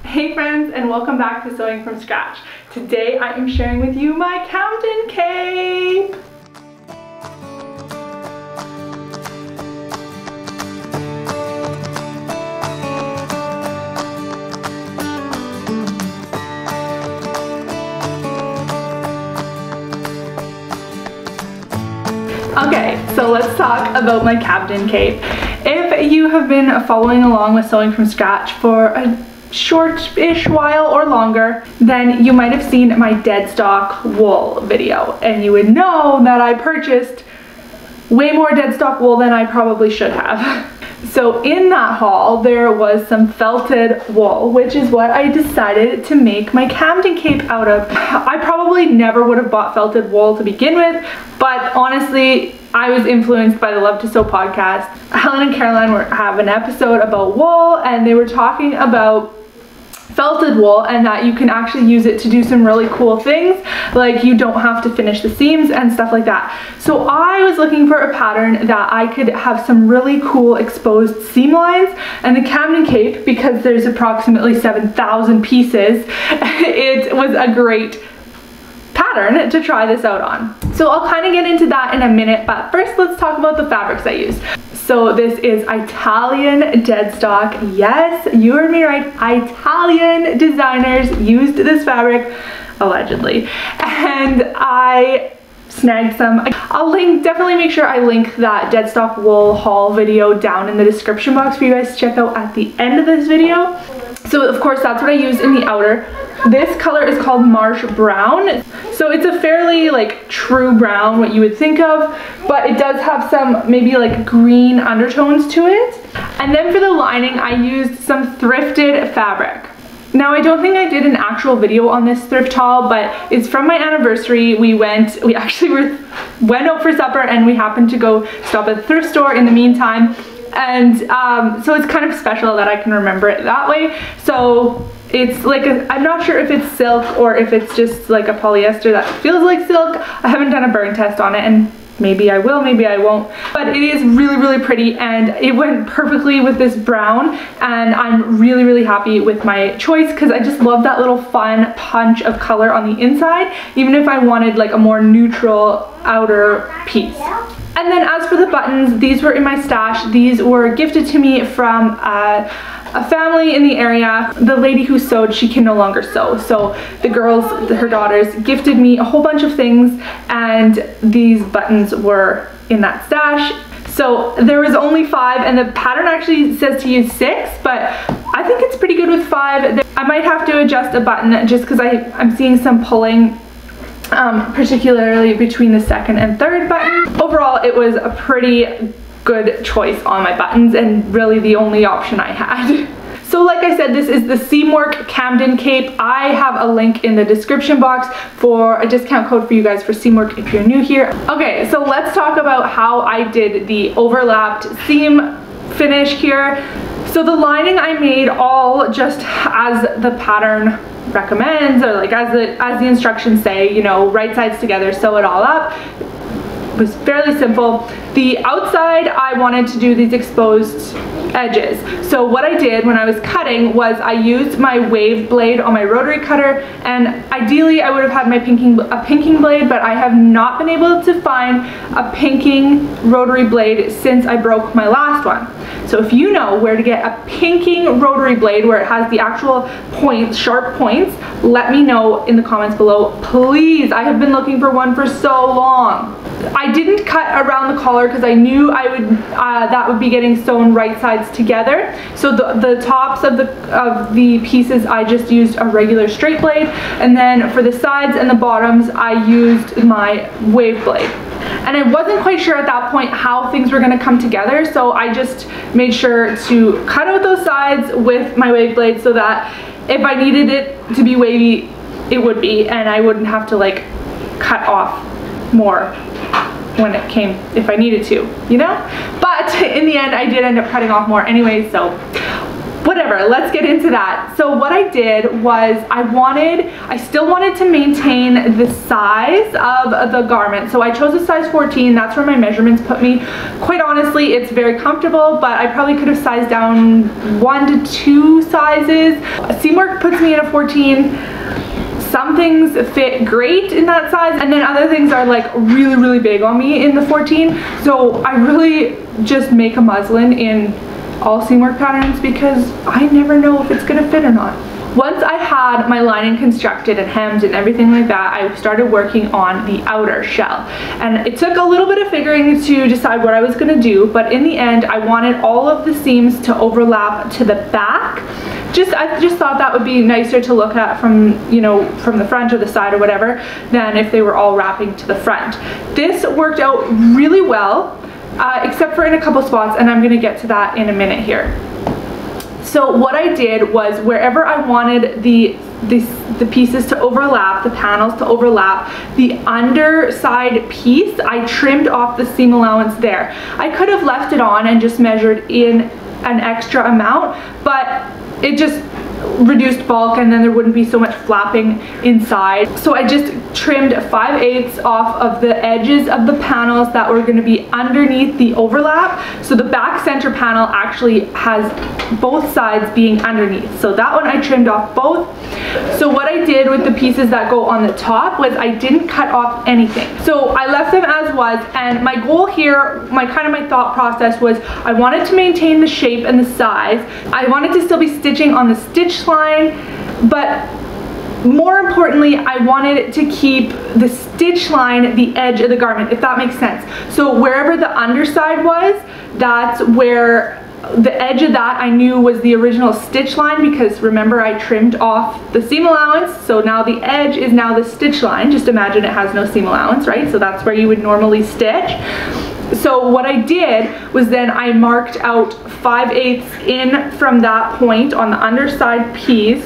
Hey friends, and welcome back to Sewing from Scratch. Today I am sharing with you my Camden Cape. Okay, so let's talk about my Camden Cape. If you have been following along with Sewing from Scratch for a short-ish while or longer, then you might have seen my deadstock wool video, and you would know that I purchased way more deadstock wool than I probably should have. So in that haul, there was some felted wool, which is what I decided to make my Camden Cape out of. I probably never would have bought felted wool to begin with, but honestly, I was influenced by the Love to Sew podcast. Helen and Caroline have an episode about wool, and they were talking about felted wool and that you can actually use it to do some really cool things, like you don't have to finish the seams and stuff like that. So I was looking for a pattern that I could have some really cool exposed seam lines, and the Camden Cape, because there's approximately 7,000 pieces, it was a great pattern to try this out on. So I'll kind of get into that in a minute, but first let's talk about the fabrics I use. So this is Italian deadstock. Yes, you heard me right. Italian designers used this fabric, allegedly, and I snagged some. I'll definitely make sure I link that deadstock wool haul video down in the description box for you guys to check out at the end of this video. So of course that's what I used in the outer. This color is called Marsh Brown. So it's a fairly like true brown, what you would think of, but it does have some maybe like green undertones to it. And then for the lining, I used some thrifted fabric. Now I don't think I did an actual video on this thrift haul, but it's from my anniversary. We actually went out for supper, and we happened to go stop at the thrift store in the meantime. And so it's kind of special that I can remember it that way. So it's like I'm not sure if it's silk or if it's just like a polyester that feels like silk. I haven't done a burn test on it, and maybe I will, maybe I won't. But it is really, really pretty, and it went perfectly with this brown, and I'm really, really happy with my choice because I just love that little fun punch of color on the inside, even if I wanted like a more neutral outer piece. And then as for the buttons, these were in my stash. These were gifted to me from a family in the area. The lady who sewed, she can no longer sew. So the girls, her daughters, gifted me a whole bunch of things, and these buttons were in that stash. So there was only 5, and the pattern actually says to use 6, but I think it's pretty good with 5. I might have to adjust a button just because I'm seeing some pulling, particularly between the second and third button. Overall, it was a pretty good choice on my buttons, and really the only option I had. So like I said, this is the Seamwork Camden Cape. I have a link in the description box for a discount code for you guys for Seamwork if you're new here. Okay, so let's talk about how I did the overlapped seam finish here. So the lining I made all just as the pattern recommends, or like as the instructions say, you know, right sides together, sew it all up. It was fairly simple. The outside, I wanted to do these exposed edges. So what I did when I was cutting was I used my wave blade on my rotary cutter, and ideally I would have had my pinking blade, but I have not been able to find a pinking rotary blade since I broke my last one. So if you know where to get a pinking rotary blade where it has the actual points, sharp points, let me know in the comments below, please. I have been looking for one for so long. I didn't cut around the collar because I knew I would that would be getting sewn right sides together. So the tops of the pieces, I just used a regular straight blade, and then for the sides and the bottoms I used my wave blade. And I wasn't quite sure at that point how things were going to come together, so I just made sure to cut out those sides with my wave blade so that if I needed it to be wavy, it would be, and I wouldn't have to like cut off more when it came, if I needed to, you know? But in the end, I did end up cutting off more anyway, so whatever, let's get into that. So what I did was I still wanted to maintain the size of the garment. So I chose a size 14, that's where my measurements put me. Quite honestly, it's very comfortable, but I probably could have sized down 1 to 2 sizes. Seamwork puts me in a 14. Some things fit great in that size, and then other things are like really, really big on me in the 14. So I really just make a muslin in all seamwork patterns because I never know if it's gonna fit or not. Once I had my lining constructed and hemmed and everything like that, I started working on the outer shell. And it took a little bit of figuring to decide what I was gonna do, but in the end, I wanted all of the seams to overlap to the back. I just thought that would be nicer to look at from, you know, from the front or the side or whatever, than if they were all wrapping to the front. This worked out really well, except for in a couple spots, and I'm gonna get to that in a minute here. So what I did was wherever I wanted the pieces to overlap, the panels to overlap, the underside piece, I trimmed off the seam allowance there. I could have left it on and just measured in an extra amount, but it just reduced bulk and then there wouldn't be so much flapping inside. So I just trimmed 5/8 off of the edges of the panels that were going to be underneath the overlap. So the back center panel actually has both sides being underneath. So that one I trimmed off both. So what I did with the pieces that go on the top was I didn't cut off anything. So I left them as was, and my goal here, my thought process was I wanted to maintain the shape and the size. I wanted to still be stitching on the stitch line, but more importantly, I wanted to keep the stitch line the edge of the garment, if that makes sense. So wherever the underside was, that's where the edge of that I knew was the original stitch line, because remember I trimmed off the seam allowance, so now the edge is now the stitch line. Just imagine it has no seam allowance, right? So that's where you would normally stitch. So what I did was then I marked out 5/8 in from that point on the underside piece,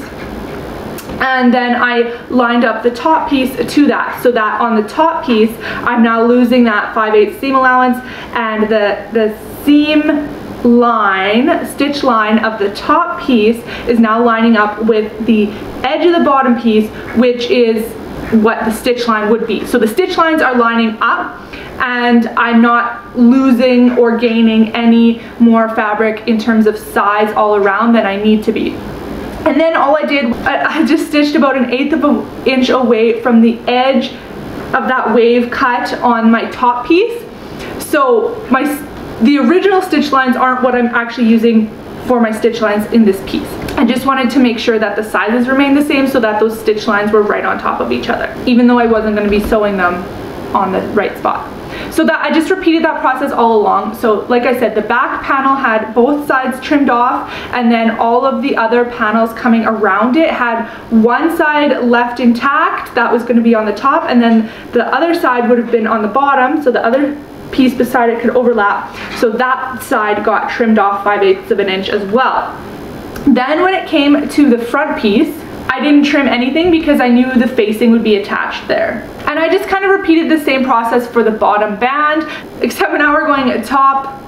and then I lined up the top piece to that, so that on the top piece I'm now losing that 5/8 seam allowance, and the seam line, stitch line of the top piece is now lining up with the edge of the bottom piece, which is what the stitch line would be. So the stitch lines are lining up, and I'm not losing or gaining any more fabric in terms of size all around than I need to be. And then all I did, I just stitched about 1/8 of an inch away from the edge of that wave cut on my top piece. So the original stitch lines aren't what I'm actually using for my stitch lines in this piece. I just wanted to make sure that the sizes remained the same so that those stitch lines were right on top of each other, even though I wasn't going to be sewing them on the right spot. So that I just repeated that process all along. So like I said, the back panel had both sides trimmed off, and then all of the other panels coming around it had one side left intact that was going to be on the top, and then the other side would have been on the bottom, so the other piece beside it could overlap. So that side got trimmed off 5/8 of an inch as well. Then when it came to the front piece, I didn't trim anything because I knew the facing would be attached there. And I just kind of repeated the same process for the bottom band, except now we're going top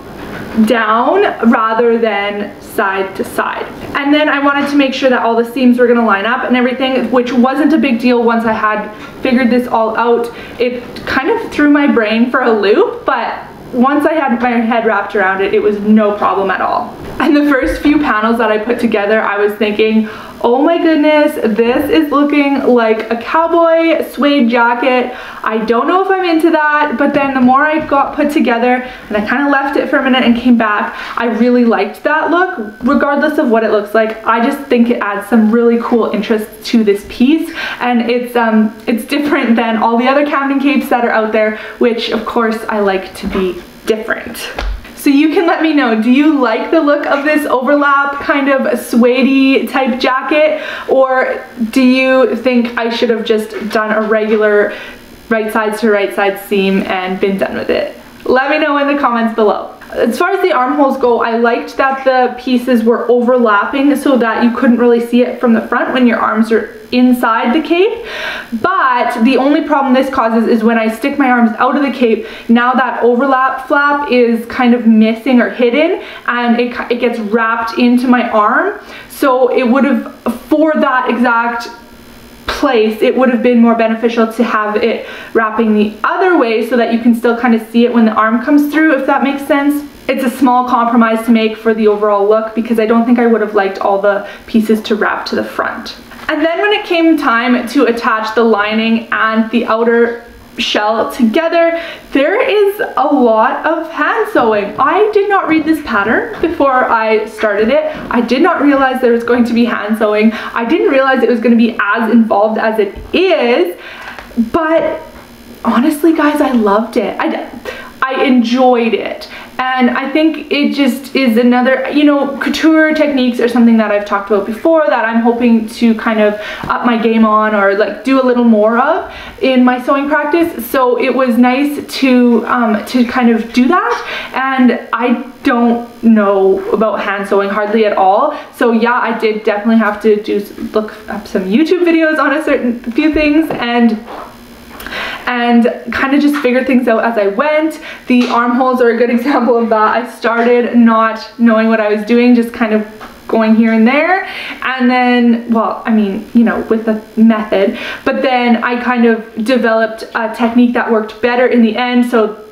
down rather than side to side. And then I wanted to make sure that all the seams were going to line up and everything, which wasn't a big deal once I had figured this all out. It kind of threw my brain for a loop, but once I had my head wrapped around it, it was no problem at all. And the first few panels that I put together, I was thinking, oh my goodness, this is looking like a cowboy suede jacket. I don't know if I'm into that, but then the more I got put together and I kind of left it for a minute and came back, I really liked that look. Regardless of what it looks like, I just think it adds some really cool interest to this piece, and it's different than all the other Camden Capes that are out there, which of course I like to be different. So you can let me know, do you like the look of this overlap kind of suede-y type jacket, or do you think I should have just done a regular right sides to right side seam and been done with it? Let me know in the comments below. As far as the armholes go, I liked that the pieces were overlapping so that you couldn't really see it from the front when your arms are inside the cape. But the only problem this causes is when I stick my arms out of the cape, now that overlap flap is kind of missing or hidden, and it gets wrapped into my arm. So it would have, for that exact place, it would have been more beneficial to have it wrapping the other way so that you can still kind of see it when the arm comes through, if that makes sense. It's a small compromise to make for the overall look because I don't think I would have liked all the pieces to wrap to the front. And then when it came time to attach the lining and the outer shell together, there is a lot of hand sewing. I did not read this pattern before I started it. I did not realize there was going to be hand sewing. I didn't realize it was going to be as involved as it is, but honestly guys, I loved it. I enjoyed it. And I think it just is another, you know, couture techniques are something that I've talked about before that I'm hoping to kind of up my game on, or like do a little more of in my sewing practice. So it was nice to kind of do that. And I don't know about hand sewing hardly at all. So yeah, I did definitely have to look up some YouTube videos on a few things and kind of just figure things out as I went. The armholes are a good example of that. I started not knowing what I was doing, just kind of going here and there, and then, well, I mean, you know, with the method, but then I kind of developed a technique that worked better in the end, so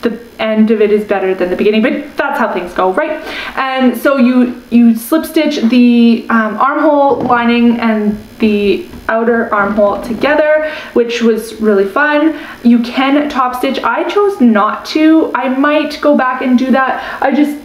the end of it is better than the beginning, but that's how things go, right? And so you slip stitch the armhole lining and the outer armhole together, which was really fun. You can top stitch. I chose not to. I might go back and do that. I just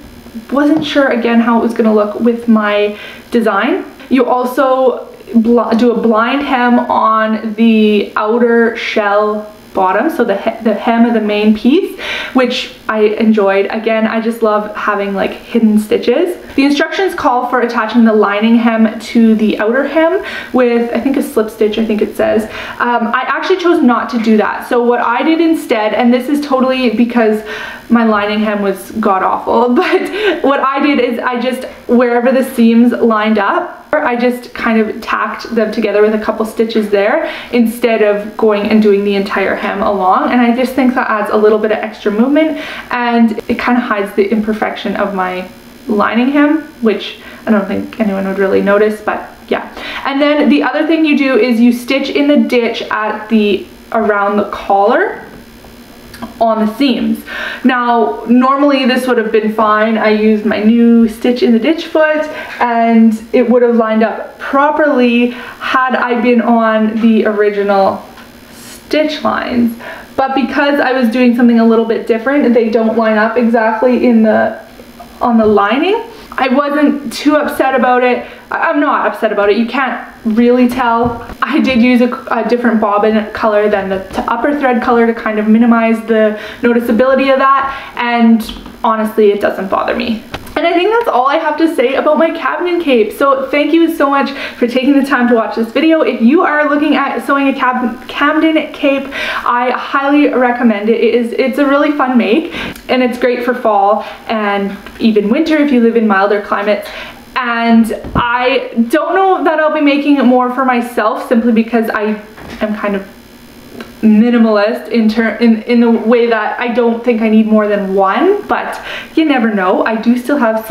wasn't sure again how it was going to look with my design. You also do a blind hem on the outer shell bottom, so the hem of the main piece, which I enjoyed. Again, I just love having like hidden stitches. The instructions call for attaching the lining hem to the outer hem with, I think, a slip stitch, I think it says. I actually chose not to do that. So what I did instead, and this is totally because my lining hem was god awful, but what I did is I just, wherever the seams lined up, I just kind of tacked them together with a couple stitches there instead of going and doing the entire hem along. And I just think that adds a little bit of extra movement, and it kind of hides the imperfection of my lining hem, which I don't think anyone would really notice, but yeah. And then the other thing you do is you stitch in the ditch at around the collar on the seams. Now, normally this would have been fine. I used my new stitch in the ditch foot and it would have lined up properly had I been on the original stitch lines. But because I was doing something a little bit different, they don't line up exactly on the lining. I wasn't too upset about it. I'm not upset about it. You can't really tell. I did use a different bobbin color than the upper thread color to kind of minimize the noticeability of that, and honestly, it doesn't bother me. And I think that's all I have to say about my Camden Cape. So thank you so much for taking the time to watch this video. If you are looking at sewing a Camden Cape, I highly recommend it. It's a really fun make, and it's great for fall and even winter if you live in milder climates. And I don't know that I'll be making it more for myself, simply because I am kind of minimalist in the way that I don't think I need more than one, but you never know. I do still have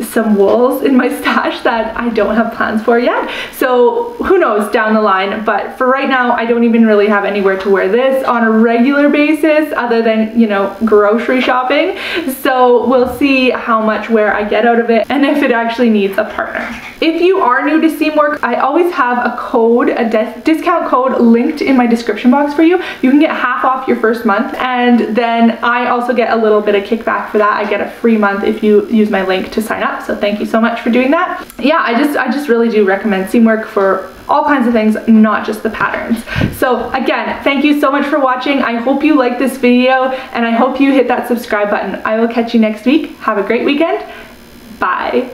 some wools in my stash that I don't have plans for yet, so who knows down the line. But for right now, I don't even really have anywhere to wear this on a regular basis other than, you know, grocery shopping. So we'll see how much wear I get out of it and if it actually needs a partner. If you are new to Seamwork, I always have a code, a discount code linked in my description box for you. You can get half off your first month, and then I also get a little bit of kickback for that. I get a free month if you use my link to sign up. So thank you so much for doing that. Yeah, I just really do recommend Seamwork for all kinds of things, not just the patterns. So again, thank you so much for watching. I hope you liked this video, and I hope you hit that subscribe button. I will catch you next week. Have a great weekend. Bye.